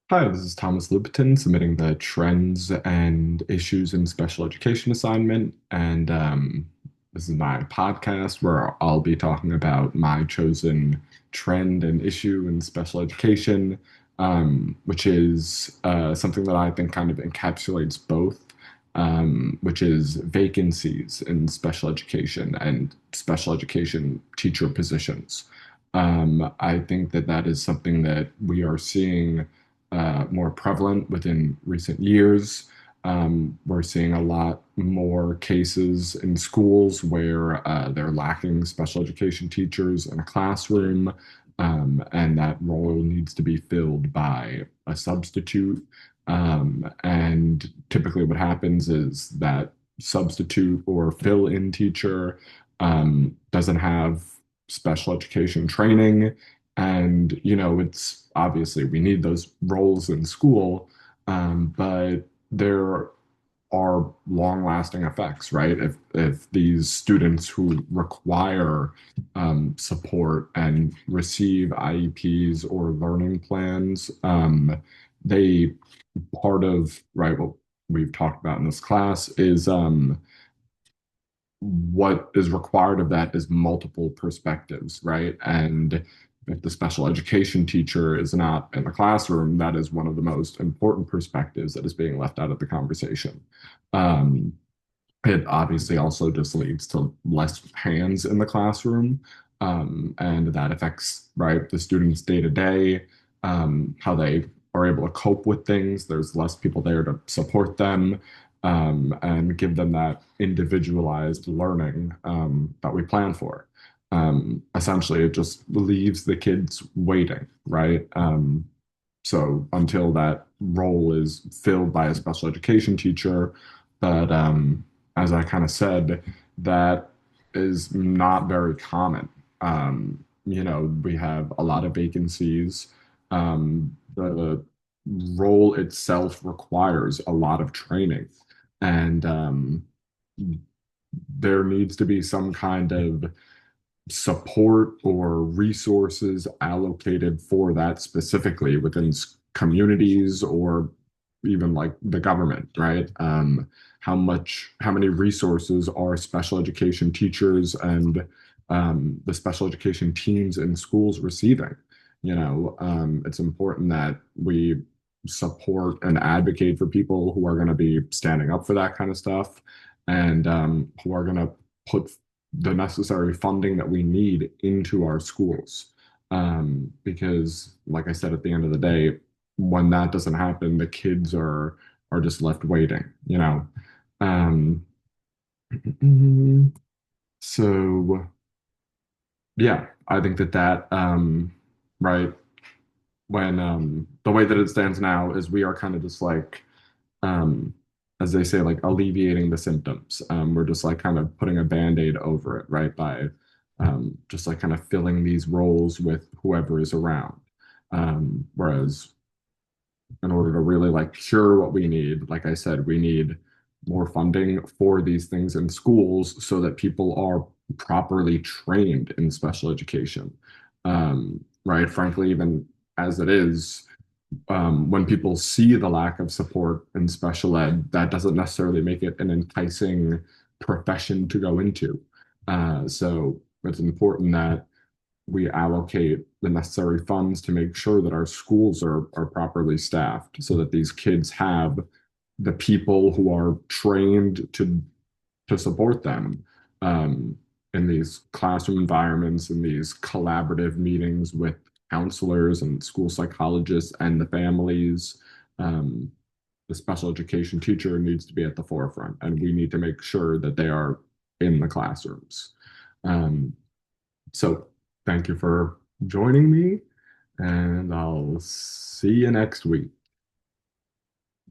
Hi, this is Thomas Lippton submitting the trends and issues in special education assignment. This is my podcast where I'll be talking about my chosen trend and issue in special education, which is something that I think kind of encapsulates both, which is vacancies in special education and special education teacher positions. I think that that is something that we are seeing more prevalent within recent years. We're seeing a lot more cases in schools where they're lacking special education teachers in a classroom, and that role needs to be filled by a substitute. And typically, what happens is that substitute or fill in teacher doesn't have special education training, and, it's obviously we need those roles in school, but there are long-lasting effects, right? If these students who require support and receive IEPs or learning plans, they part of right what we've talked about in this class is what is required of that is multiple perspectives, right? And if the special education teacher is not in the classroom, that is one of the most important perspectives that is being left out of the conversation. Um, it obviously also just leads to less hands in the classroom, and that affects, right, the students day to day, how they are able to cope with things. There's less people there to support them, and give them that individualized learning that we plan for. Essentially, it just leaves the kids waiting, right? So until that role is filled by a special education teacher, but as I kind of said, that is not very common. We have a lot of vacancies. The role itself requires a lot of training, and there needs to be some kind of support or resources allocated for that specifically within communities or even like the government, right? How many resources are special education teachers and the special education teams in schools receiving? It's important that we support and advocate for people who are going to be standing up for that kind of stuff, and who are going to put the necessary funding that we need into our schools. Because, like I said, at the end of the day, when that doesn't happen, the kids are just left waiting. Um, so yeah, I think that right, when the way that it stands now is we are kind of just like, um, as they say, like alleviating the symptoms. We're just like kind of putting a band-aid over it, right? By just like kind of filling these roles with whoever is around. Whereas in order to really like cure what we need, like I said, we need more funding for these things in schools so that people are properly trained in special education. Right? Frankly, even as it is, when people see the lack of support in special ed, that doesn't necessarily make it an enticing profession to go into. So it's important that we allocate the necessary funds to make sure that our schools are properly staffed so that these kids have the people who are trained to support them, um, in these classroom environments, in these collaborative meetings with counselors and school psychologists and the families. Um, the special education teacher needs to be at the forefront, and we need to make sure that they are in the classrooms. Um, so, thank you for joining me, and I'll see you next week.